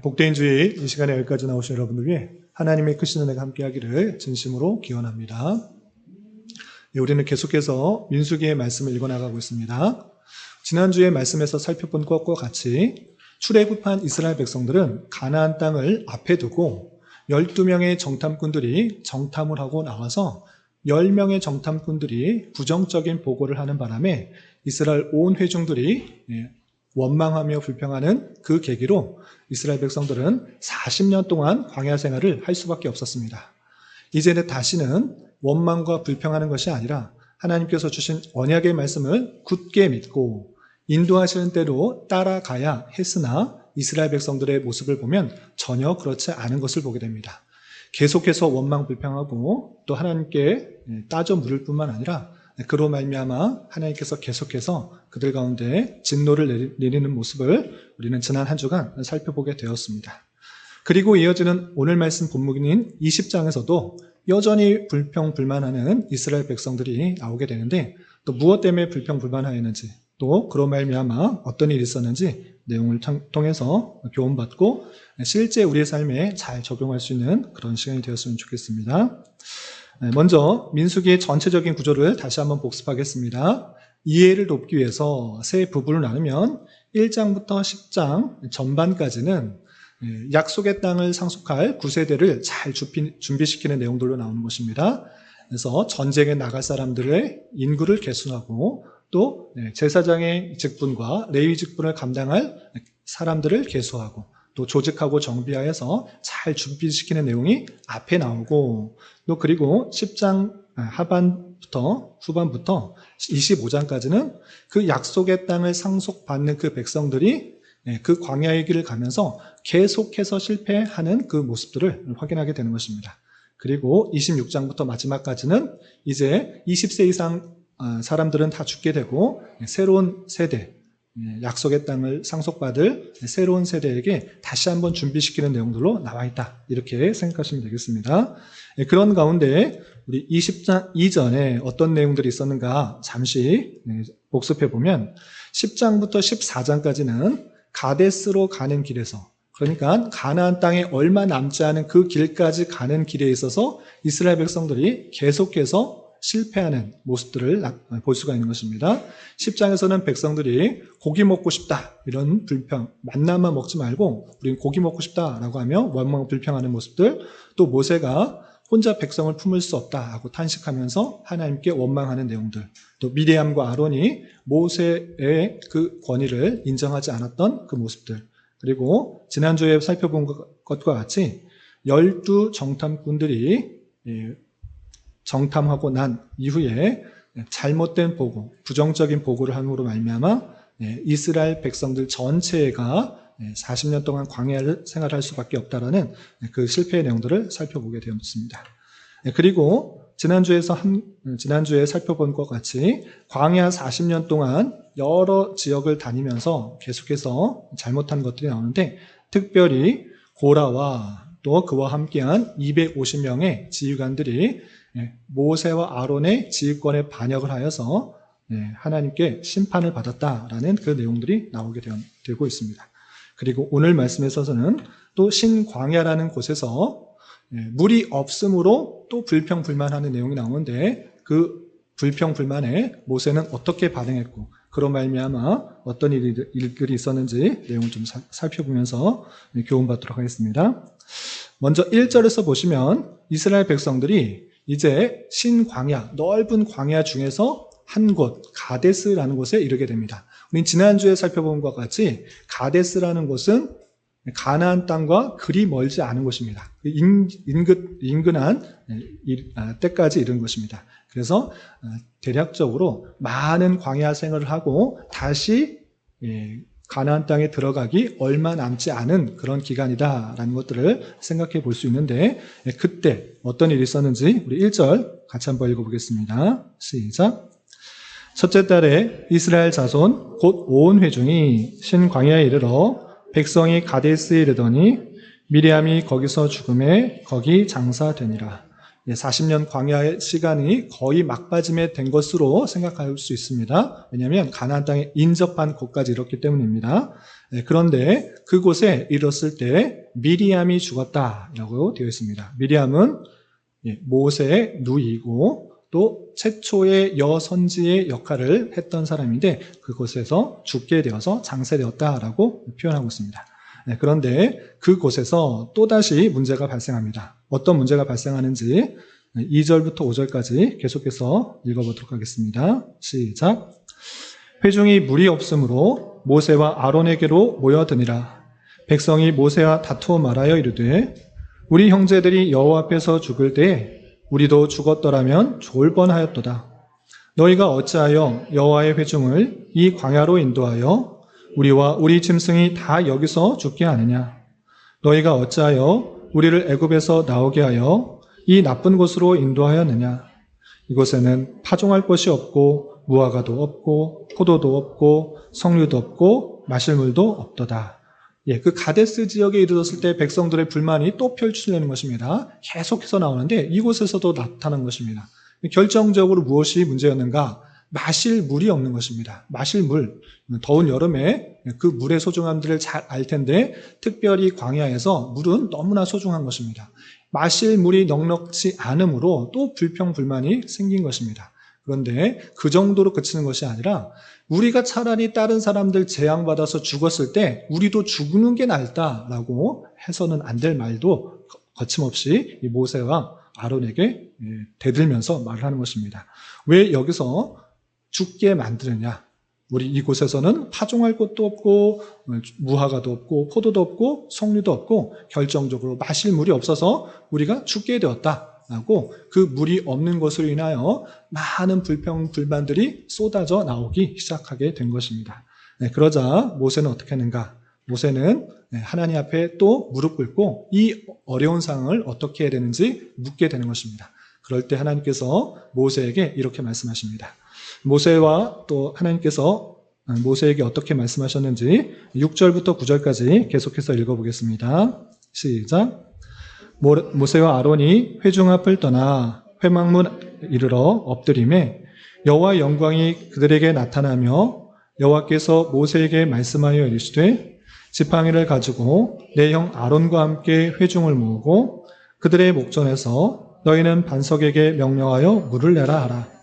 복된 주일 이 시간에 여기까지 나오신 여러분들 위해 하나님의 크신 은혜가 함께하기를 진심으로 기원합니다. 우리는 계속해서 민수기의 말씀을 읽어나가고 있습니다. 지난주에 말씀에서 살펴본 것과 같이 출애굽한 이스라엘 백성들은 가나안 땅을 앞에 두고 12명의 정탐꾼들이 정탐을 하고 나와서 10명의 정탐꾼들이 부정적인 보고를 하는 바람에 이스라엘 온 회중들이 원망하며 불평하는 그 계기로 이스라엘 백성들은 40년 동안 광야 생활을 할 수밖에 없었습니다. 이제는 다시는 원망과 불평하는 것이 아니라 하나님께서 주신 언약의 말씀을 굳게 믿고 인도하시는 대로 따라가야 했으나 이스라엘 백성들의 모습을 보면 전혀 그렇지 않은 것을 보게 됩니다. 계속해서 원망 불평하고 또 하나님께 따져 물을 뿐만 아니라 그로 말미암아 하나님께서 계속해서 그들 가운데 진노를 내리는 모습을 우리는 지난 한 주간 살펴보게 되었습니다. 그리고 이어지는 오늘 말씀 본문인 20장에서도 여전히 불평불만하는 이스라엘 백성들이 나오게 되는데 또 무엇 때문에 불평불만하였는지 또 그로 말미암아 어떤 일이 있었는지 내용을 통해서 교훈받고 실제 우리의 삶에 잘 적용할 수 있는 그런 시간이 되었으면 좋겠습니다. 먼저 민수기의 전체적인 구조를 다시 한번 복습하겠습니다. 이해를 돕기 위해서 세 부분을 나누면 1장부터 10장 전반까지는 약속의 땅을 상속할 9세대를 잘 준비시키는 내용들로 나오는 것입니다. 그래서 전쟁에 나갈 사람들의 인구를 계순하고 또 제사장의 직분과 레위 직분을 감당할 사람들을 계수하고 또 조직하고 정비하여서 잘 준비시키는 내용이 앞에 나오고 또 그리고 10장 하반부터 후반부터 25장까지는 그 약속의 땅을 상속받는 그 백성들이 그 광야의 길을 가면서 계속해서 실패하는 그 모습들을 확인하게 되는 것입니다. 그리고 26장부터 마지막까지는 이제 20세 이상 사람들은 다 죽게 되고 새로운 세대, 약속의 땅을 상속받을 새로운 세대에게 다시 한번 준비시키는 내용들로 나와 있다. 이렇게 생각하시면 되겠습니다. 그런 가운데 우리 20장 이전에 어떤 내용들이 있었는가 잠시 복습해 보면 10장부터 14장까지는 가데스로 가는 길에서 그러니까 가나안 땅에 얼마 남지 않은 그 길까지 가는 길에 있어서 이스라엘 백성들이 계속해서 실패하는 모습들을 볼 수가 있는 것입니다. 10장에서는 백성들이 고기 먹고 싶다 이런 불평, 만나만 먹지 말고 우리는 고기 먹고 싶다라고 하며 원망 불평하는 모습들, 또 모세가 혼자 백성을 품을 수 없다 하고 탄식하면서 하나님께 원망하는 내용들, 또 미리암과 아론이 모세의 그 권위를 인정하지 않았던 그 모습들, 그리고 지난주에 살펴본 것과 같이 12 정탐꾼들이 정탐하고 난 이후에 잘못된 보고, 부정적인 보고를 함으로 말미암아 이스라엘 백성들 전체가 40년 동안 광야 생활할 수밖에 없다라는 그 실패의 내용들을 살펴보게 되었습니다. 그리고 지난주에 살펴본 것 같이 광야 40년 동안 여러 지역을 다니면서 계속해서 잘못한 것들이 나오는데 특별히 고라와 또 그와 함께한 250명의 지휘관들이 모세와 아론의 지휘권에 반역을 하여서 하나님께 심판을 받았다라는 그 내용들이 나오게 되고 있습니다. 그리고 오늘 말씀에서는 또 신광야라는 곳에서 물이 없으므로 또 불평불만하는 내용이 나오는데 그 불평불만에 모세는 어떻게 반응했고 그로 말미암아 어떤 일들이 있었는지 내용을 좀 살펴보면서 교훈받도록 하겠습니다. 먼저 1절에서 보시면 이스라엘 백성들이 이제 신광야, 넓은 광야 중에서 한 곳, 가데스라는 곳에 이르게 됩니다. 우린 지난주에 살펴본 것과 같이 가데스라는 곳은 가나안 땅과 그리 멀지 않은 곳입니다. 인근한 때까지 이른 것입니다. 그래서 대략적으로 많은 광야 생활을 하고 다시 가나안 땅에 들어가기 얼마 남지 않은 그런 기간이다라는 것들을 생각해 볼 수 있는데 그때 어떤 일이 있었는지 우리 1절 같이 한번 읽어보겠습니다. 시작. 첫째 달에 이스라엘 자손 곧 온 회중이 신광야에 이르러 백성이 가데스에 이르더니 미리암이 거기서 죽음에 거기 장사되니라. 40년 광야의 시간이 거의 막바짐에 된 것으로 생각할 수 있습니다. 왜냐하면 가나안 땅에 인접한 곳까지 이렇기 때문입니다. 그런데 그곳에 이르렀을 때 미리암이 죽었다라고 되어 있습니다. 미리암은 모세의 누이고 또 최초의 여선지의 역할을 했던 사람인데 그곳에서 죽게 되어서 장세되었다라고 표현하고 있습니다. 그런데 그곳에서 또다시 문제가 발생합니다. 어떤 문제가 발생하는지 2절부터 5절까지 계속해서 읽어보도록 하겠습니다. 시작. 회중이 물이 없으므로 모세와 아론에게로 모여드니라. 백성이 모세와 다투어 말하여 이르되 우리 형제들이 여호와 앞에서 죽을 때에 우리도 죽었더라면 좋을 뻔하였도다. 너희가 어찌하여 여호와의 회중을 이 광야로 인도하여 우리와 우리 짐승이 다 여기서 죽게 하느냐? 너희가 어찌하여 우리를 애굽에서 나오게 하여 이 나쁜 곳으로 인도하였느냐? 이곳에는 파종할 것이 없고 무화과도 없고 포도도 없고 석류도 없고 마실 물도 없도다. 그 가데스 지역에 이르렀을 때 백성들의 불만이 또 펼쳐지는 것입니다. 계속해서 나오는데 이곳에서도 나타난 것입니다. 결정적으로 무엇이 문제였는가? 마실 물이 없는 것입니다. 마실 물, 더운 여름에 그 물의 소중함들을 잘 알 텐데 특별히 광야에서 물은 너무나 소중한 것입니다. 마실 물이 넉넉지 않으므로 또 불평불만이 생긴 것입니다. 그런데 그 정도로 그치는 것이 아니라 우리가 차라리 다른 사람들 재앙받아서 죽었을 때 우리도 죽는 게 낫다라고 해서는 안 될 말도 거침없이 이 모세와 아론에게 대들면서 말을 하는 것입니다. 왜 여기서 죽게 만드느냐? 우리 이곳에서는 파종할 곳도 없고 무화과도 없고 포도도 없고 석류도 없고 결정적으로 마실 물이 없어서 우리가 죽게 되었다라고 그 물이 없는 것으로 인하여 많은 불평불만들이 쏟아져 나오기 시작하게 된 것입니다. 그러자 모세는 어떻게 했는가? 모세는 하나님 앞에 또 무릎 꿇고 이 어려운 상황을 어떻게 해야 되는지 묻게 되는 것입니다. 그럴 때 하나님께서 모세에게 이렇게 말씀하십니다. 모세와 또 하나님께서 모세에게 어떻게 말씀하셨는지 6절부터 9절까지 계속해서 읽어보겠습니다. 시작. 모세와 아론이 회중 앞을 떠나 회막문 이르러 엎드림에 여호와의 영광이 그들에게 나타나며 여호와께서 모세에게 말씀하여 이르시되 지팡이를 가지고 내 형 아론과 함께 회중을 모으고 그들의 목전에서 너희는 반석에게 명령하여 물을 내라 하라.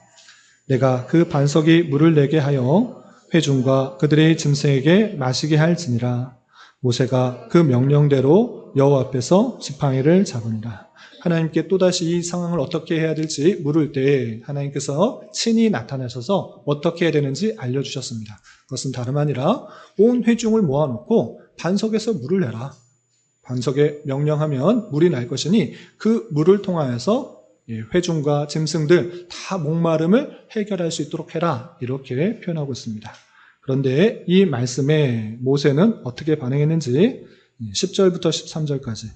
내가 그 반석이 물을 내게 하여 회중과 그들의 짐승에게 마시게 할지니라. 모세가 그 명령대로 여호와 앞에서 지팡이를 잡으니라. 하나님께 또다시 이 상황을 어떻게 해야 될지 물을 때 하나님께서 친히 나타나셔서 어떻게 해야 되는지 알려주셨습니다. 그것은 다름 아니라 온 회중을 모아놓고 반석에서 물을 내라. 반석에 명령하면 물이 날 것이니 그 물을 통하여서 회중과 짐승들 다 목마름을 해결할 수 있도록 해라. 이렇게 표현하고 있습니다. 그런데 이 말씀에 모세는 어떻게 반응했는지 10절부터 13절까지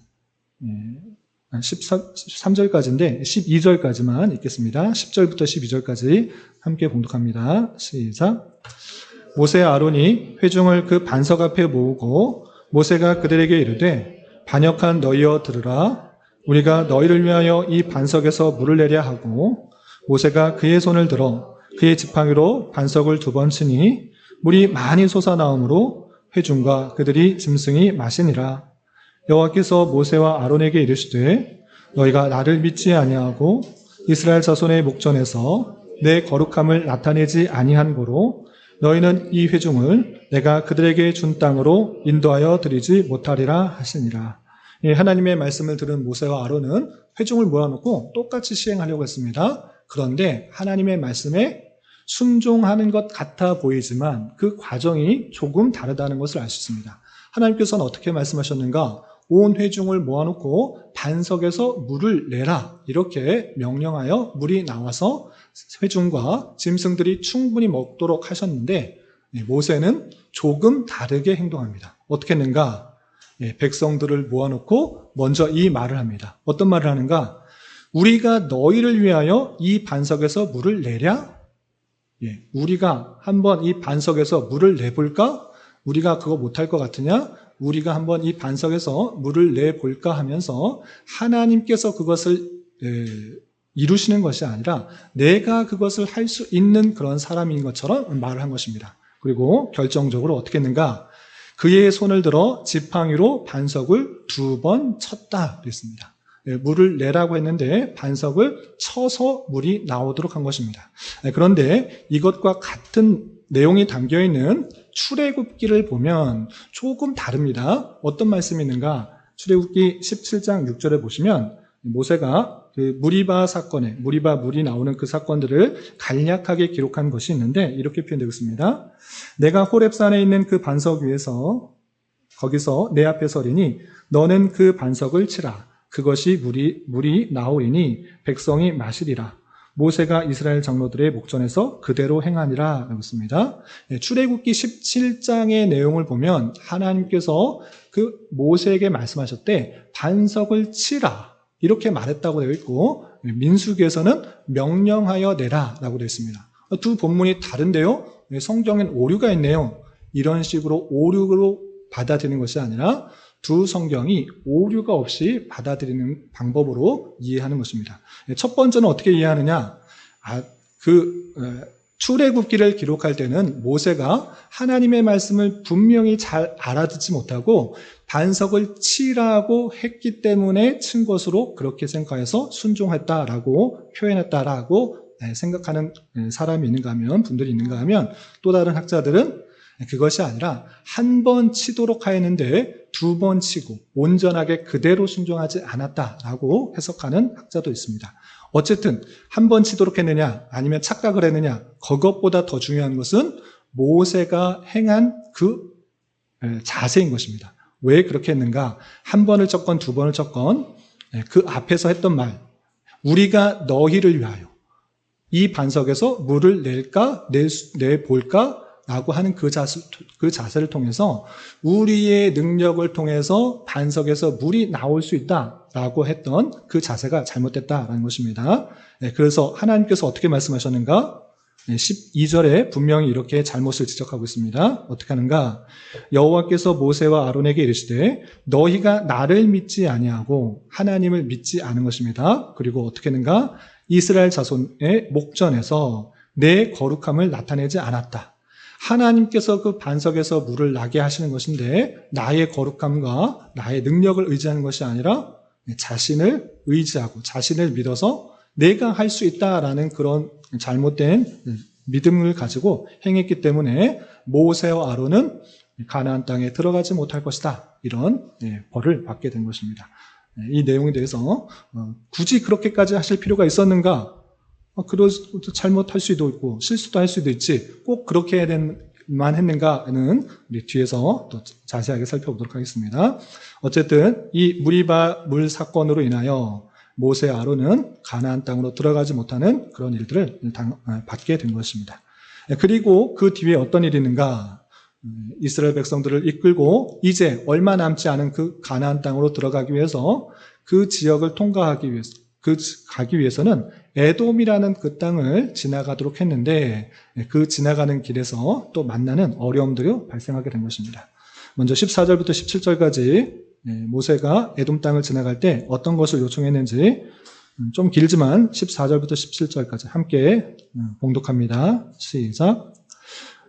13절까지인데 12절까지만 읽겠습니다. 10절부터 12절까지 함께 봉독합니다. 시작. 모세 아론이 회중을 그 반석 앞에 모으고 모세가 그들에게 이르되 반역한 너희여 들으라. 우리가 너희를 위하여 이 반석에서 물을 내려 하고 모세가 그의 손을 들어 그의 지팡이로 반석을 2번 치니 물이 많이 솟아나오므로 회중과 그들이 짐승이 마시니라. 여호와께서 모세와 아론에게 이르시되 너희가 나를 믿지 아니하고 이스라엘 자손의 목전에서 내 거룩함을 나타내지 아니한 고로 너희는 이 회중을 내가 그들에게 준 땅으로 인도하여 드리지 못하리라 하시니라. 하나님의 말씀을 들은 모세와 아론은 회중을 모아놓고 똑같이 시행하려고 했습니다. 그런데 하나님의 말씀에 순종하는 것 같아 보이지만 그 과정이 조금 다르다는 것을 알 수 있습니다. 하나님께서는 어떻게 말씀하셨는가? 온 회중을 모아놓고 반석에서 물을 내라 이렇게 명령하여 물이 나와서 회중과 짐승들이 충분히 먹도록 하셨는데 모세는 조금 다르게 행동합니다. 어떻게 했는가? 백성들을 모아놓고 먼저 이 말을 합니다. 어떤 말을 하는가? 우리가 너희를 위하여 이 반석에서 물을 내랴? 우리가 한번 이 반석에서 물을 내볼까? 우리가 그거 못할 것 같으냐? 우리가 한번 이 반석에서 물을 내볼까 하면서 하나님께서 그것을 이루시는 것이 아니라 내가 그것을 할 수 있는 그런 사람인 것처럼 말을 한 것입니다. 그리고 결정적으로 어떻게 했는가? 그의 손을 들어 지팡이로 반석을 2번 쳤다 그랬습니다. 물을 내라고 했는데 반석을 쳐서 물이 나오도록 한 것입니다. 그런데 이것과 같은 내용이 담겨있는 출애굽기를 보면 조금 다릅니다. 어떤 말씀이 있는가? 출애굽기 17장 6절에 보시면 모세가 그 무리바 사건에 물이 나오는 그 사건들을 간략하게 기록한 것이 있는데 이렇게 표현되고 있습니다. 내가 호렙산에 있는 그 반석 위에서 거기서 내 앞에 서리니 너는 그 반석을 치라. 그것이 물이 나오리니 백성이 마시리라. 모세가 이스라엘 장로들의 목전에서 그대로 행하니라 라고 했습니다. 출애굽기 17장의 내용을 보면 하나님께서 그 모세에게 말씀하셨대 반석을 치라 이렇게 말했다고 되어 있고 민수기에서는 명령하여 내라 라고 되어 있습니다. 두 본문이 다른데요. 성경엔 오류가 있네요. 이런 식으로 오류로 받아들이는 것이 아니라 두 성경이 오류가 없이 받아들이는 방법으로 이해하는 것입니다. 첫 번째는 어떻게 이해하느냐? 출애굽기를 기록할 때는 모세가 하나님의 말씀을 분명히 잘 알아듣지 못하고 반석을 치라고 했기 때문에 친 것으로 그렇게 생각해서 순종했다라고 표현했다라고 생각하는 사람이 있는가 하면, 분들이 있는가 하면, 또 다른 학자들은 그것이 아니라 한 번 치도록 하였는데 2번 치고 온전하게 그대로 순종하지 않았다라고 해석하는 학자도 있습니다. 어쨌든 한 번 치도록 했느냐 아니면 착각을 했느냐, 그것보다 더 중요한 것은 모세가 행한 그 자세인 것입니다. 왜 그렇게 했는가? 한 번을 쳤건 2번을 쳤건 그 앞에서 했던 말, 우리가 너희를 위하여 이 반석에서 물을 내볼까? 라고 하는 그 자세를 통해서 우리의 능력을 통해서 반석에서 물이 나올 수 있다라고 했던 그 자세가 잘못됐다라는 것입니다. 그래서 하나님께서 어떻게 말씀하셨는가? 12절에 분명히 이렇게 잘못을 지적하고 있습니다. 어떻게 하는가? 여호와께서 모세와 아론에게 이르시되 너희가 나를 믿지 아니하고 하나님을 믿지 않은 것입니다. 그리고 어떻게 하는가? 이스라엘 자손의 목전에서 내 거룩함을 나타내지 않았다. 하나님께서 그 반석에서 물을 나게 하시는 것인데 나의 거룩함과 나의 능력을 의지하는 것이 아니라 자신을 의지하고 자신을 믿어서 내가 할 수 있다라는 그런 잘못된 믿음을 가지고 행했기 때문에 모세와 아론은 가나안 땅에 들어가지 못할 것이다. 이런 벌을 받게 된 것입니다. 이 내용에 대해서 굳이 그렇게까지 하실 필요가 있었는가? 잘못할 수도 있고 실수도 할 수도 있지 꼭 그렇게 해야만 했는가는 우리 뒤에서 또 자세하게 살펴보도록 하겠습니다. 어쨌든 이 무리바 물 사건으로 인하여 모세 아론은 가나안 땅으로 들어가지 못하는 그런 일들을 받게 된 것입니다. 그리고 그 뒤에 어떤 일이 있는가? 이스라엘 백성들을 이끌고 이제 얼마 남지 않은 그 가나안 땅으로 들어가기 위해서 그 지역을 통과하기 위해서 가기 위해서는 에돔이라는 그 땅을 지나가도록 했는데 그 지나가는 길에서 또 만나는 어려움들이 발생하게 된 것입니다. 먼저 14절부터 17절까지 모세가 에돔 땅을 지나갈 때 어떤 것을 요청했는지 좀 길지만 14절부터 17절까지 함께 봉독합니다. 시작.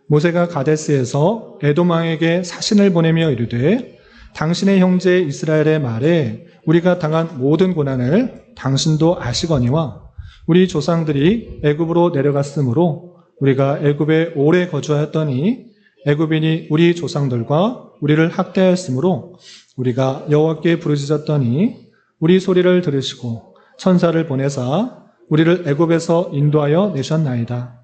모세가 가데스에서 에돔 왕에게 사신을 보내며 이르되 당신의 형제 이스라엘의 말에 우리가 당한 모든 고난을 당신도 아시거니와 우리 조상들이 애굽으로 내려갔으므로 우리가 애굽에 오래 거주하였더니 애굽인이 우리 조상들과 우리를 학대하였으므로 우리가 여호와께 부르짖었더니 우리 소리를 들으시고 천사를 보내사 우리를 애굽에서 인도하여 내셨나이다.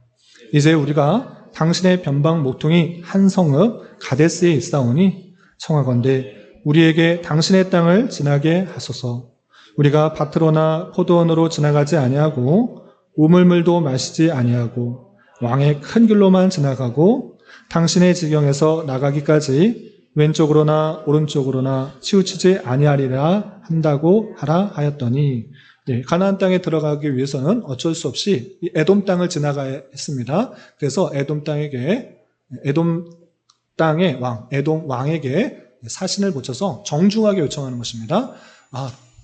이제 우리가 당신의 변방 모퉁이 한 성읍 가데스에 있사오니 청하건대 우리에게 당신의 땅을 지나게 하소서. 우리가 밭으로나 포도원으로 지나가지 아니하고 우물물도 마시지 아니하고 왕의 큰 길로만 지나가고 당신의 지경에서 나가기까지 왼쪽으로나 오른쪽으로나 치우치지 아니하리라 한다고 하라 하였더니 가나안 땅에 들어가기 위해서는 어쩔 수 없이 에돔 땅을 지나가야 했습니다. 그래서 에돔 땅의 왕, 에돔 왕에게 사신을 붙여서 정중하게 요청하는 것입니다.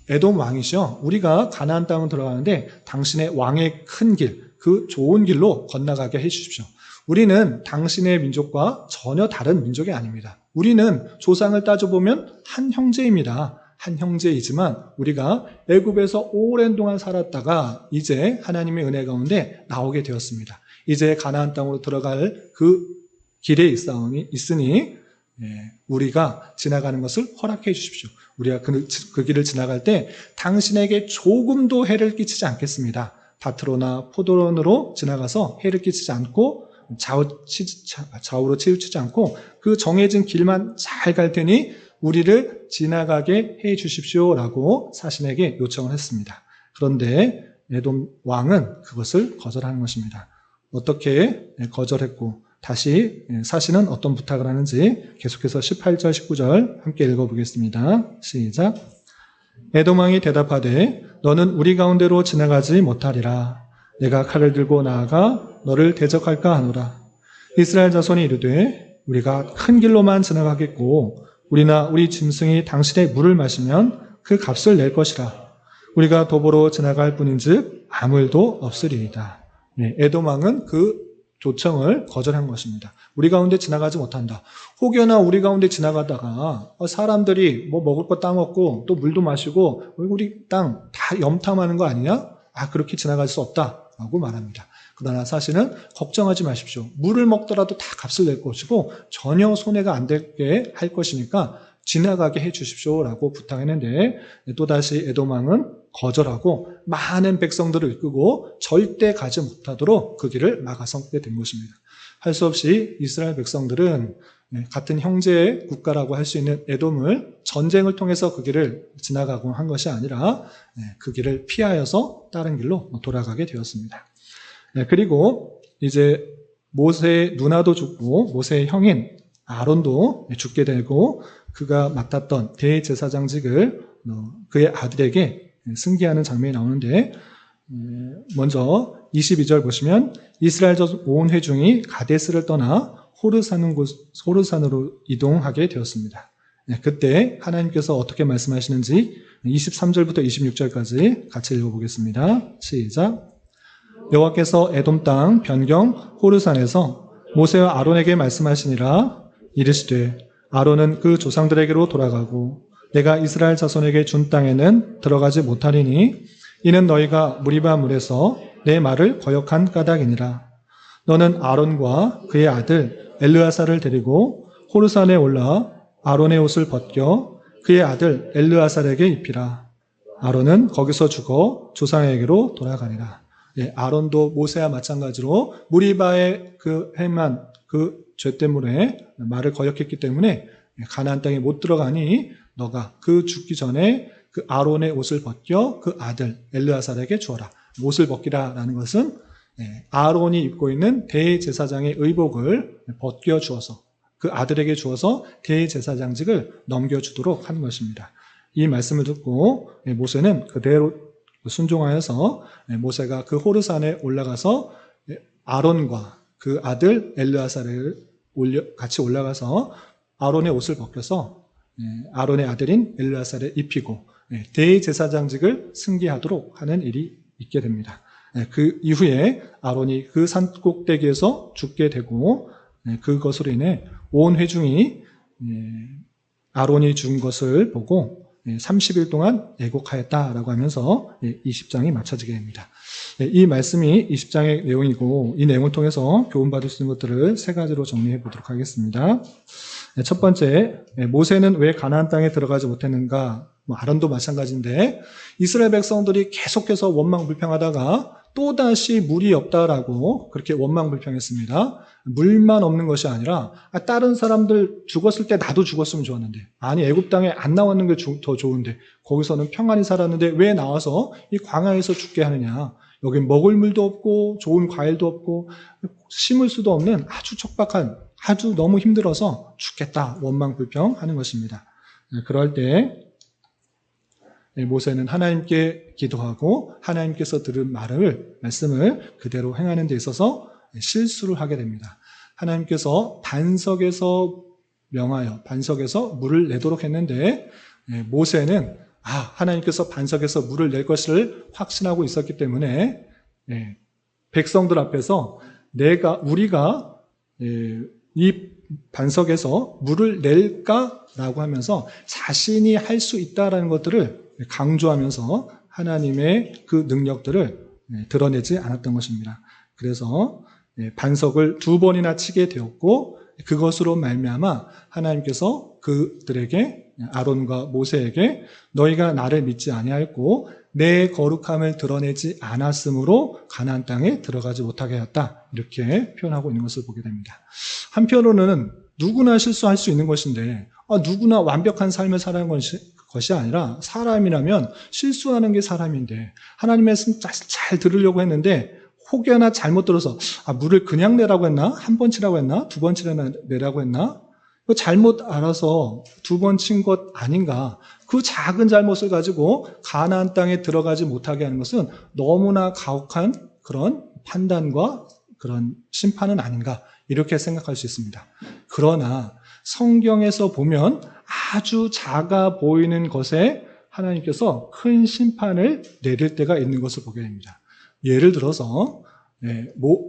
에돔 왕이시여, 우리가 가나안 땅을 들어가는데 당신의 왕의 큰 길, 그 좋은 길로 건너가게 해주십시오. 우리는 당신의 민족과 전혀 다른 민족이 아닙니다. 우리는 조상을 따져보면 한 형제입니다. 한 형제이지만 우리가 애굽에서 오랜 동안 살았다가 이제 하나님의 은혜 가운데 나오게 되었습니다. 이제 가나안 땅으로 들어갈 그 길에 있으니 우리가 지나가는 것을 허락해 주십시오. 우리가 그 길을 지나갈 때 당신에게 조금도 해를 끼치지 않겠습니다. 밭으로나 포도원으로 지나가서 해를 끼치지 않고 좌우로 치우치지 않고 그 정해진 길만 잘 갈 테니 우리를 지나가게 해 주십시오라고 사신에게 요청을 했습니다. 그런데 에돔 왕은 그것을 거절하는 것입니다. 어떻게 거절했고 다시 사신은 어떤 부탁을 하는지 계속해서 18절, 19절 함께 읽어보겠습니다. 시작. 에돔 왕이 대답하되 너는 우리 가운데로 지나가지 못하리라. 내가 칼을 들고 나아가 너를 대적할까 하노라. 이스라엘 자손이 이르되 우리가 큰 길로만 지나가겠고 우리나 우리 짐승이 당신의 물을 마시면 그 값을 낼 것이라. 우리가 도보로 지나갈 뿐인즉 아무 일도 없으리이다. 에돔 왕은 그 조청을 거절한 것입니다. 우리 가운데 지나가지 못한다. 혹여나 우리 가운데 지나가다가 사람들이 뭐 먹을 거 따먹고 또 물도 마시고 우리 땅 다 염탐하는 거 아니냐? 그렇게 지나갈 수 없다라고 말합니다. 그러나 사실은 걱정하지 마십시오. 물을 먹더라도 다 값을 낼 것이고 전혀 손해가 안 되게 할 것이니까 지나가게 해 주십시오라고 부탁했는데 또다시 에돔 왕은 거절하고 많은 백성들을 이끌고 절대 가지 못하도록 그 길을 막아서게 된 것입니다. 할 수 없이 이스라엘 백성들은 같은 형제의 국가라고 할 수 있는 에돔을 전쟁을 통해서 그 길을 지나가고 한 것이 아니라 그 길을 피하여서 다른 길로 돌아가게 되었습니다. 그리고 이제 모세의 누나도 죽고 모세의 형인 아론도 죽게 되고 그가 맡았던 대제사장직을 그의 아들에게 승계하는 장면이 나오는데 먼저 22절 보시면 이스라엘 온 회중이 가데스를 떠나 호르산으로 이동하게 되었습니다. 그때 하나님께서 어떻게 말씀하시는지 23절부터 26절까지 같이 읽어보겠습니다. 시작. 여호와께서 에돔 땅 변경 호르산에서 모세와 아론에게 말씀하시니라. 이르시되 아론은 그 조상들에게로 돌아가고 내가 이스라엘 자손에게 준 땅에는 들어가지 못하리니 이는 너희가 무리바 물에서 내 말을 거역한 까닭이니라. 너는 아론과 그의 아들 엘르아사를 데리고 호르산에 올라 아론의 옷을 벗겨 그의 아들 엘르아살에게 입히라. 아론은 거기서 죽어 조상에게로 돌아가니라. 아론도 모세와 마찬가지로 무리바의 그 행한 그 죄 때문에 말을 거역했기 때문에 가나안 땅에 못 들어가니 너가 그 죽기 전에 그 아론의 옷을 벗겨 그 아들 엘르아살에게 주어라. 옷을 벗기라라는 것은 아론이 입고 있는 대제사장의 의복을 벗겨 주어서 그 아들에게 주어서 대제사장직을 넘겨주도록 하는 것입니다. 이 말씀을 듣고 모세는 그대로 순종하여서 모세가 그 호르산에 올라가서 아론과 그 아들 엘르아살을 같이 올라가서 아론의 옷을 벗겨서 아론의 아들인 엘르아살에 입히고 대제사장직을 승계하도록 하는 일이 있게 됩니다. 그 이후에 아론이 그 산 꼭대기에서 죽게 되고 그것으로 인해 온 회중이 아론이 죽은 것을 보고 30일 동안 애곡하였다라고 하면서 20장이 마쳐지게 됩니다. 이 말씀이 20장의 내용이고 이 내용을 통해서 교훈받을 수 있는 것들을 세 가지로 정리해 보도록 하겠습니다. 첫 번째, 모세는 왜 가나안 땅에 들어가지 못했는가? 아론도 마찬가지인데 이스라엘 백성들이 계속해서 원망불평하다가 또다시 물이 없다라고 그렇게 원망불평했습니다. 물만 없는 것이 아니라 다른 사람들 죽었을 때 나도 죽었으면 좋았는데 아니 애굽 땅에 안 나왔는 게 더 좋은데 거기서는 평안히 살았는데 왜 나와서 이 광야에서 죽게 하느냐. 여기 먹을 물도 없고 좋은 과일도 없고 심을 수도 없는 아주 척박한 아주 너무 힘들어서 죽겠다 원망불평하는 것입니다. 그럴 때 모세는 하나님께 기도하고 하나님께서 들은 말씀을 그대로 행하는 데 있어서 실수를 하게 됩니다. 하나님께서 반석에서 명하여 반석에서 물을 내도록 했는데 모세는 하나님께서 반석에서 물을 낼 것을 확신하고 있었기 때문에 백성들 앞에서 우리가 이 반석에서 물을 낼까라고 하면서 자신이 할 수 있다라는 것들을 강조하면서 하나님의 그 능력들을 드러내지 않았던 것입니다. 그래서 반석을 2번이나 치게 되었고 그것으로 말미암아 하나님께서 그들에게 아론과 모세에게 너희가 나를 믿지 아니하였고 내 거룩함을 드러내지 않았으므로 가나안 땅에 들어가지 못하게 하였다. 이렇게 표현하고 있는 것을 보게 됩니다. 한편으로는 누구나 실수할 수 있는 것인데 누구나 완벽한 삶을 살아가는 것이 아니라 사람이라면 실수하는 게 사람인데 하나님의 말씀 잘 들으려고 했는데 혹여나 잘못 들어서 물을 그냥 내라고 했나? 1번 치라고 했나? 2번 내라고 했나? 잘못 알아서 2번 친 것 아닌가? 그 작은 잘못을 가지고 가나안 땅에 들어가지 못하게 하는 것은 너무나 가혹한 그런 판단과 그런 심판은 아닌가? 이렇게 생각할 수 있습니다. 그러나 성경에서 보면 아주 작아 보이는 것에 하나님께서 큰 심판을 내릴 때가 있는 것을 보게 됩니다. 예를 들어서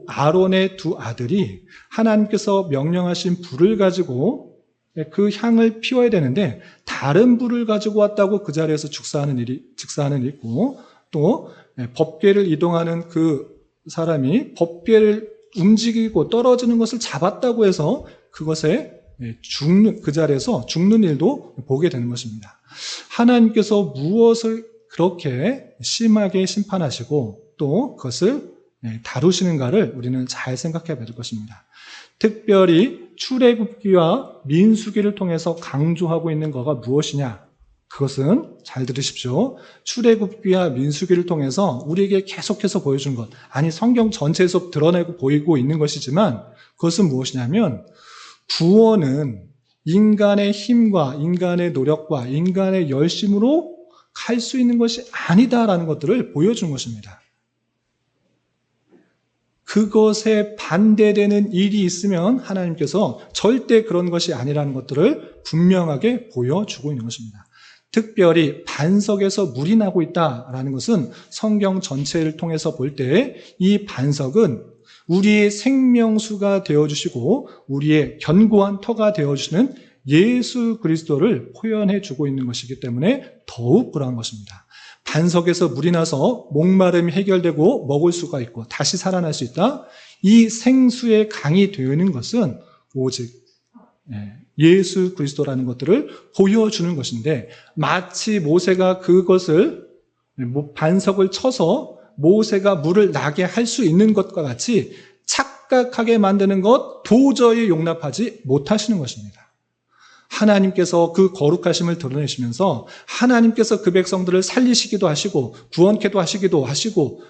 아론의 2 아들이 하나님께서 명령하신 불을 가지고 그 향을 피워야 되는데 다른 불을 가지고 왔다고 그 자리에서 즉사하는 일이 있고 또 법궤를 이동하는 그 사람이 법궤를 움직이고 떨어지는 것을 잡았다고 해서 그것에 그 자리에서 죽는 일도 보게 되는 것입니다. 하나님께서 무엇을 그렇게 심하게 심판하시고 또 그것을 다루시는가를 우리는 잘 생각해 볼 것입니다. 특별히 출애굽기와 민수기를 통해서 강조하고 있는 것가 무엇이냐? 그것은 잘 들으십시오. 출애굽기와 민수기를 통해서 우리에게 계속해서 보여준 것, 성경 전체에서 드러내고 보이고 있는 것이지만 그것은 무엇이냐면 구원은 인간의 힘과 인간의 노력과 인간의 열심으로 갈 수 있는 것이 아니다라는 것들을 보여준 것입니다. 그것에 반대되는 일이 있으면 하나님께서 절대 그런 것이 아니라는 것들을 분명하게 보여주고 있는 것입니다. 특별히 반석에서 물이 나고 있다라는 것은 성경 전체를 통해서 볼 때 이 반석은 우리의 생명수가 되어주시고 우리의 견고한 터가 되어주시는 예수 그리스도를 표현해 주고 있는 것이기 때문에 더욱 그러한 것입니다. 반석에서 물이 나서 목마름이 해결되고 먹을 수가 있고 다시 살아날 수 있다. 이 생수의 강이 되는 것은 오직 예수 그리스도라는 것들을 보여주는 것인데 마치 모세가 그것을 반석을 쳐서 모세가 물을 나게 할 수 있는 것과 같이 착각하게 만드는 것 도저히 용납하지 못하시는 것입니다. 하나님께서 그 거룩하심을 드러내시면서 하나님께서 그 백성들을 살리시기도 하시고 구원케도 하시기도 하시고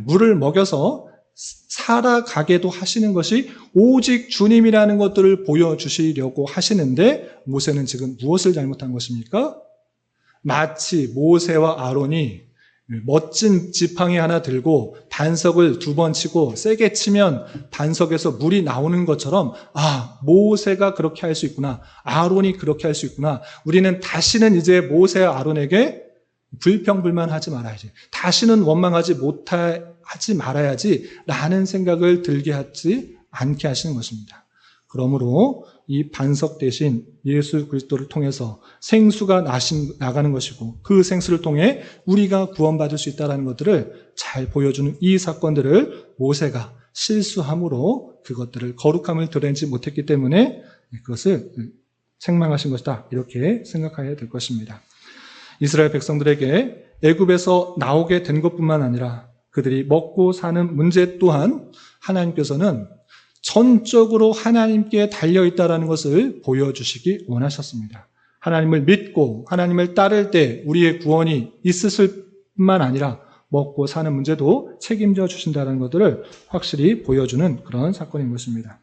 물을 먹여서 살아가게도 하시는 것이 오직 주님이라는 것들을 보여주시려고 하시는데 모세는 지금 무엇을 잘못한 것입니까? 마치 모세와 아론이 멋진 지팡이 하나 들고 반석을 2번 치고 세게 치면 반석에서 물이 나오는 것처럼 모세가 그렇게 할 수 있구나. 아론이 그렇게 할 수 있구나. 우리는 다시는 이제 모세와 아론에게 불평불만하지 말아야지. 다시는 원망하지 말아야지 라는 생각을 들게 하지 않게 하시는 것입니다. 그러므로 이 반석 대신 예수 그리스도를 통해서 생수가 나가는 것이고 그 생수를 통해 우리가 구원받을 수 있다는 것들을 잘 보여주는 이 사건들을 모세가 실수함으로 그것들을 거룩함을 드러내지 못했기 때문에 그것을 책망하신 것이다. 이렇게 생각해야 될 것입니다. 이스라엘 백성들에게 애굽에서 나오게 된 것뿐만 아니라 그들이 먹고 사는 문제 또한 하나님께서는 전적으로 하나님께 달려있다는 것을 보여주시기 원하셨습니다. 하나님을 믿고 하나님을 따를 때 우리의 구원이 있을 뿐만 아니라 먹고 사는 문제도 책임져 주신다는 것들을 확실히 보여주는 그런 사건인 것입니다.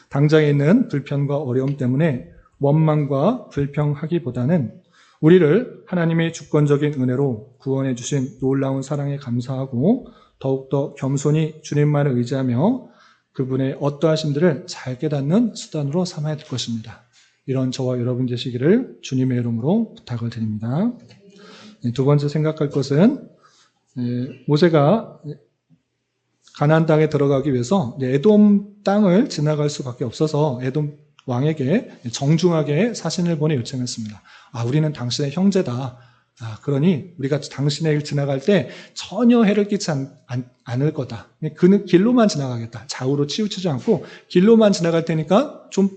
당장에 있는 불편과 어려움 때문에 원망과 불평하기보다는 우리를 하나님의 주권적인 은혜로 구원해 주신 놀라운 사랑에 감사하고 더욱더 겸손히 주님만을 의지하며 그분의 어떠하심들을 잘 깨닫는 수단으로 삼아야 될 것입니다. 이런 저와 여러분 되시기를 주님의 이름으로 부탁을 드립니다. 두 번째 생각할 것은 모세가 가나안 땅에 들어가기 위해서 에돔 땅을 지나갈 수밖에 없어서 에돔 왕에게 정중하게 사신을 보내 요청했습니다. 우리는 당신의 형제다. 그러니 우리가 당신의 길 지나갈 때 전혀 해를 끼치지 않을 거다. 그 길로만 지나가겠다. 좌우로 치우치지 않고 길로만 지나갈 테니까 좀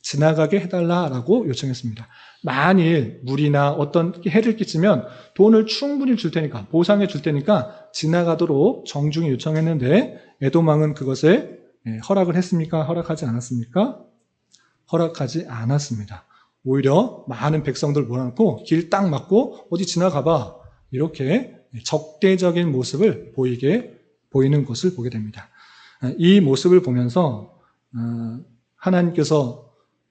지나가게 해달라라고 요청했습니다. 만일 물이나 어떤 해를 끼치면 돈을 충분히 줄 테니까, 보상해 줄 테니까 지나가도록 정중히 요청했는데 에돔 왕은 그것에 허락을 했습니까? 허락하지 않았습니까? 허락하지 않았습니다. 오히려 많은 백성들 몰아놓고 길 딱 막고 어디 지나가봐, 이렇게 적대적인 모습을 보이는 것을 보게 됩니다. 이 모습을 보면서 하나님께서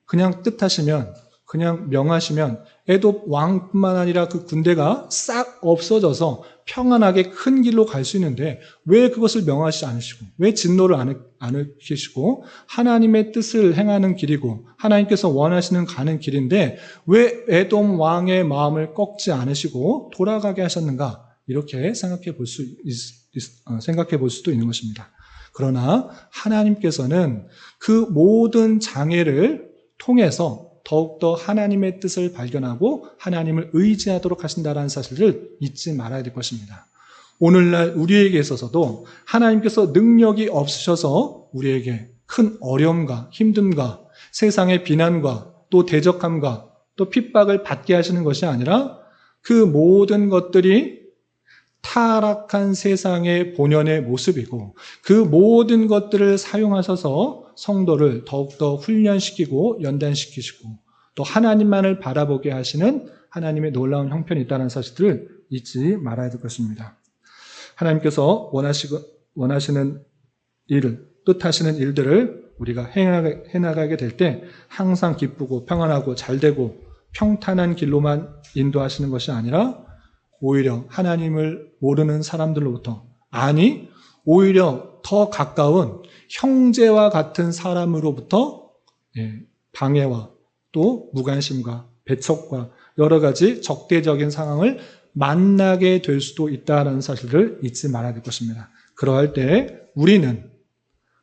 그냥 뜻하시면, 그냥 명하시면 에돔 왕뿐만 아니라 그 군대가 싹 없어져서 평안하게 큰 길로 갈 수 있는데 왜 그것을 명하시지 않으시고, 왜 진노를 안 하시고, 하나님의 뜻을 행하는 길이고 하나님께서 원하시는 가는 길인데 왜 에돔 왕의 마음을 꺾지 않으시고 돌아가게 하셨는가, 이렇게 생각해 볼 수도 있는 것입니다. 그러나 하나님께서는 그 모든 장애를 통해서 더욱더 하나님의 뜻을 발견하고 하나님을 의지하도록 하신다는 사실을 잊지 말아야 될 것입니다. 오늘날 우리에게 있어서도 하나님께서 능력이 없으셔서 우리에게 큰 어려움과 힘듦과 세상의 비난과 또 대적함과 또 핍박을 받게 하시는 것이 아니라 그 모든 것들이 타락한 세상의 본연의 모습이고 그 모든 것들을 사용하셔서 성도를 더욱더 훈련시키고 연단시키시고 또 하나님만을 바라보게 하시는 하나님의 놀라운 형편이 있다는 사실을 잊지 말아야 될 것입니다. 하나님께서 원하시는 일을, 뜻하시는 일들을 우리가 해나가게 될 때 항상 기쁘고 평안하고 잘되고 평탄한 길로만 인도하시는 것이 아니라 오히려 하나님을 모르는 사람들로부터, 아니 오히려 더 가까운 형제와 같은 사람으로부터 방해와 또 무관심과 배척과 여러 가지 적대적인 상황을 만나게 될 수도 있다는 사실을 잊지 말아야 될 것입니다. 그러할 때 우리는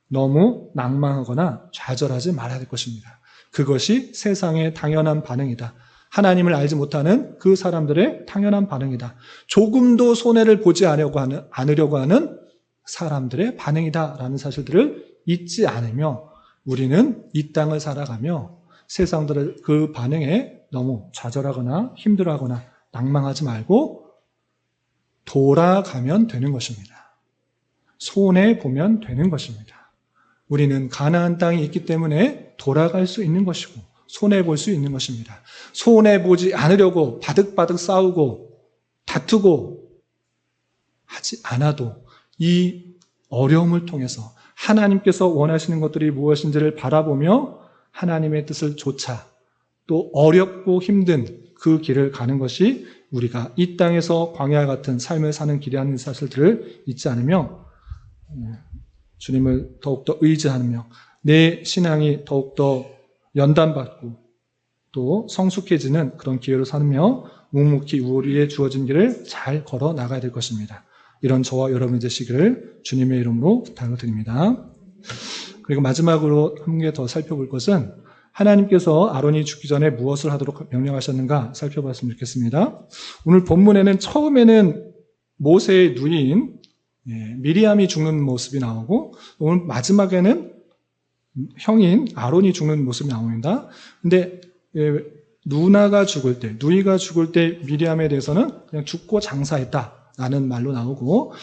너무 낭망하거나 좌절하지 말아야 될 것입니다. 그것이 세상의 당연한 반응이다. 하나님을 알지 못하는 그 사람들의 당연한 반응이다. 조금도 손해를 보지 않으려고 하는 사람들의 반응이다라는 사실들을 잊지 않으며 우리는 이 땅을 살아가며 세상들의 그 반응에 너무 좌절하거나 힘들어하거나 낭망하지 말고 돌아가면 되는 것입니다. 손해보면 되는 것입니다. 우리는 가나안 땅이 있기 때문에 돌아갈 수 있는 것이고 손해볼 수 있는 것입니다. 손해보지 않으려고 바득바득 싸우고 다투고 하지 않아도 이 어려움을 통해서 하나님께서 원하시는 것들이 무엇인지를 바라보며 하나님의 뜻을 좇아 또 어렵고 힘든 그 길을 가는 것이 우리가 이 땅에서 광야 같은 삶을 사는 길이라는 사실들을 잊지 않으며 주님을 더욱더 의지하며 내 신앙이 더욱더 연단받고 또 성숙해지는 그런 기회로 살며 묵묵히 우리에 주어진 길을 잘 걸어 나가야 될 것입니다. 이런 저와 여러분이 되시기를 주님의 이름으로 부탁을 드립니다. 그리고 마지막으로 한 개 더 살펴볼 것은 하나님께서 아론이 죽기 전에 무엇을 하도록 명령하셨는가 살펴봤으면 좋겠습니다. 오늘 본문에는 처음에는 모세의 누이인 미리암이 죽는 모습이 나오고 오늘 마지막에는 형인 아론이 죽는 모습이 나옵니다. 근데 누이가 죽을 때 미리암에 대해서는 그냥 죽고 장사했다라는 말로 나오고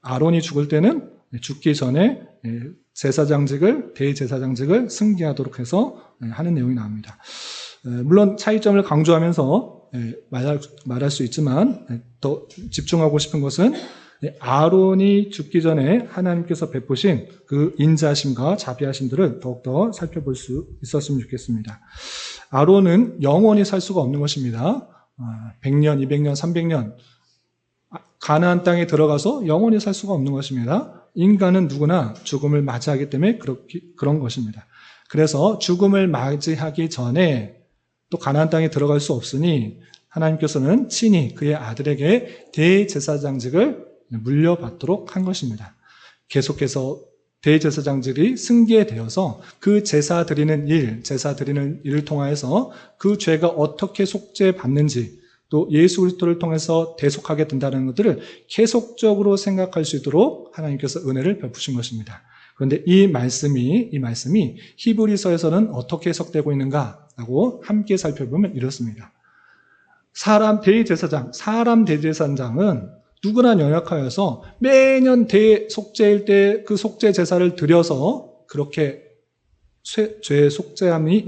아론이 죽을 때는 죽기 전에 대제사장직을 승계하도록 해서 하는 내용이 나옵니다. 물론 차이점을 강조하면서 말할 수 있지만 더 집중하고 싶은 것은 아론이 죽기 전에 하나님께서 베푸신 그 인자심과 자비하심들을 더욱더 살펴볼 수 있었으면 좋겠습니다. 아론은 영원히 살 수가 없는 것입니다. 100년, 200년, 300년 가나안 땅에 들어가서 영원히 살 수가 없는 것입니다. 인간은 누구나 죽음을 맞이하기 때문에 그런 것입니다. 그래서 죽음을 맞이하기 전에 또 가나안 땅에 들어갈 수 없으니 하나님께서는 친히 그의 아들에게 대제사장직을 물려받도록 한 것입니다. 계속해서 대제사장직이 승계되어서 그 제사 드리는 일을 통하여서 그 죄가 어떻게 속죄받는지, 또 예수 그리스도를 통해서 대속하게 된다는 것들을 계속적으로 생각할 수 있도록 하나님께서 은혜를 베푸신 것입니다. 그런데 이 말씀이 히브리서에서는 어떻게 해석되고 있는가라고 함께 살펴보면 이렇습니다. 사람 대제사장은 누구나 연약하여서 매년 대속죄일 때 그 속죄 제사를 드려서 그렇게 죄의 속죄함이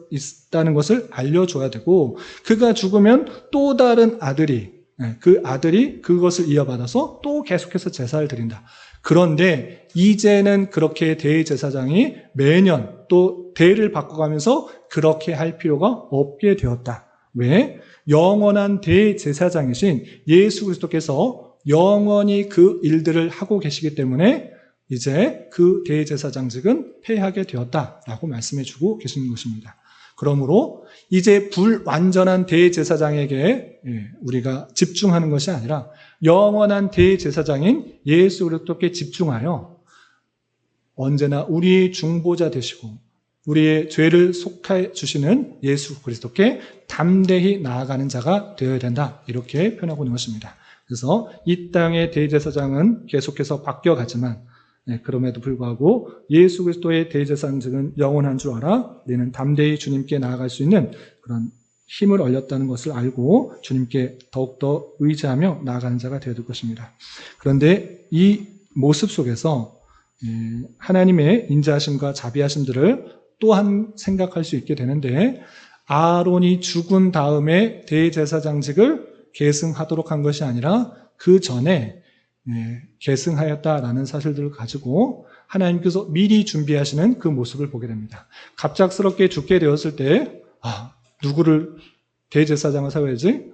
있다는 것을 알려줘야 되고, 그가 죽으면 또 다른 아들이, 그 아들이 그것을 이어받아서 또 계속해서 제사를 드린다. 그런데 이제는 그렇게 대제사장이 매년 또 대를 바꿔가면서 그렇게 할 필요가 없게 되었다. 왜? 영원한 대제사장이신 예수 그리스도께서 영원히 그 일들을 하고 계시기 때문에 이제 그 대제사장직은 폐하게 되었다라고 말씀해주고 계시는 것입니다. 그러므로 이제 불완전한 대제사장에게 우리가 집중하는 것이 아니라 영원한 대제사장인 예수 그리스도께 집중하여 언제나 우리의 중보자 되시고 우리의 죄를 속해 주시는 예수 그리스도께 담대히 나아가는 자가 되어야 된다, 이렇게 표현하고 있는 것입니다. 그래서 이 땅의 대제사장은 계속해서 바뀌어가지만 그럼에도 불구하고 예수 그리스도의 대제사장직은 영원한 줄 알아 너희는 담대히 주님께 나아갈 수 있는 그런 힘을 얻었다는 것을 알고 주님께 더욱더 의지하며 나아가는 자가 되어야 될 것입니다. 그런데 이 모습 속에서 하나님의 인자하심과 자비하심들을 또한 생각할 수 있게 되는데, 아론이 죽은 다음에 대제사장직을 계승하도록 한 것이 아니라 그 전에 계승하였다라는 사실들을 가지고 하나님께서 미리 준비하시는 그 모습을 보게 됩니다. 갑작스럽게 죽게 되었을 때 누구를 대제사장을 세워야지?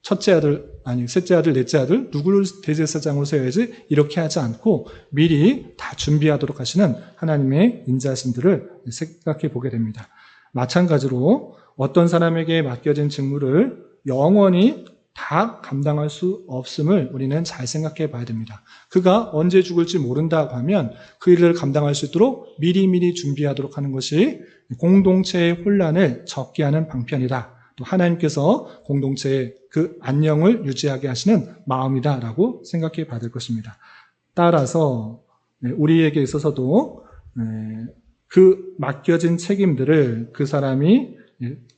셋째 아들, 넷째 아들, 누구를 대제사장으로 세워야지? 이렇게 하지 않고 미리 다 준비하도록 하시는 하나님의 인자하심들을 생각해 보게 됩니다. 마찬가지로 어떤 사람에게 맡겨진 직무를 영원히 다 감당할 수 없음을 우리는 잘 생각해 봐야 됩니다. 그가 언제 죽을지 모른다고 하면 그 일을 감당할 수 있도록 미리미리 준비하도록 하는 것이 공동체의 혼란을 적게 하는 방편이다. 또 하나님께서 공동체의 그 안녕을 유지하게 하시는 마음이다라고 생각해 봐야 될 것입니다. 따라서 우리에게 있어서도 그 맡겨진 책임들을 그 사람이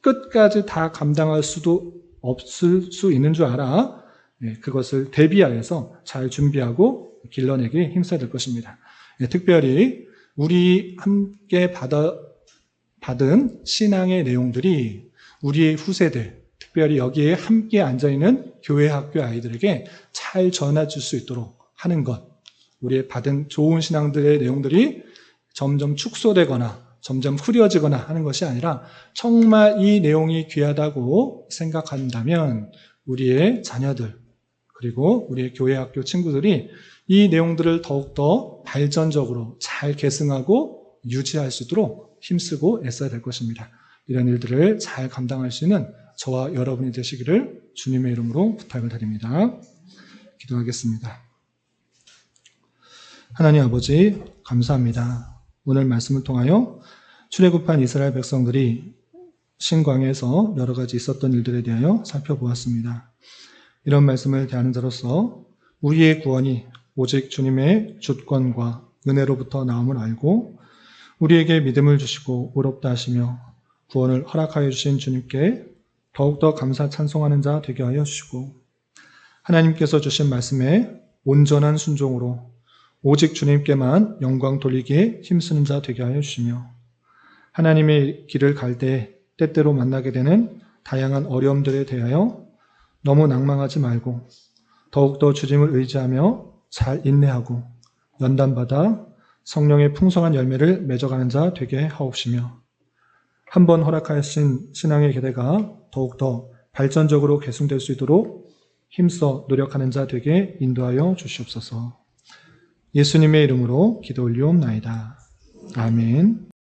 끝까지 다 감당할 수도 없을 수 있는 줄 알아 그것을 대비하여서 잘 준비하고 길러내기 힘써야 될 것입니다. 특별히 우리 함께 받은 신앙의 내용들이 우리의 후세대, 특별히 여기에 함께 앉아있는 교회 학교 아이들에게 잘 전해줄 수 있도록 하는 것, 우리의 받은 좋은 신앙들의 내용들이 점점 축소되거나 점점 흐려지거나 하는 것이 아니라 정말 이 내용이 귀하다고 생각한다면 우리의 자녀들 그리고 우리의 교회 학교 친구들이 이 내용들을 더욱더 발전적으로 잘 계승하고 유지할 수 있도록 힘쓰고 애써야 될 것입니다. 이런 일들을 잘 감당할 수 있는 저와 여러분이 되시기를 주님의 이름으로 부탁을 드립니다. 기도하겠습니다. 하나님 아버지 감사합니다. 오늘 말씀을 통하여 출애굽한 이스라엘 백성들이 신광야에서 여러 가지 있었던 일들에 대하여 살펴보았습니다. 이런 말씀을 대하는 자로서 우리의 구원이 오직 주님의 주권과 은혜로부터 나옴을 알고 우리에게 믿음을 주시고 의롭다 하시며 구원을 허락하여 주신 주님께 더욱더 감사 찬송하는 자 되게 하여 주시고 하나님께서 주신 말씀에 온전한 순종으로 오직 주님께만 영광 돌리기에 힘쓰는 자 되게 하여 주시며 하나님의 길을 갈 때 때때로 만나게 되는 다양한 어려움들에 대하여 너무 낭망하지 말고 더욱더 주님을 의지하며 잘 인내하고 연단받아 성령의 풍성한 열매를 맺어가는 자 되게 하옵시며 한번 허락하신 신앙의 계대가 더욱더 발전적으로 계승될 수 있도록 힘써 노력하는 자 되게 인도하여 주시옵소서. 예수님의 이름으로 기도 올리옵나이다. 아멘.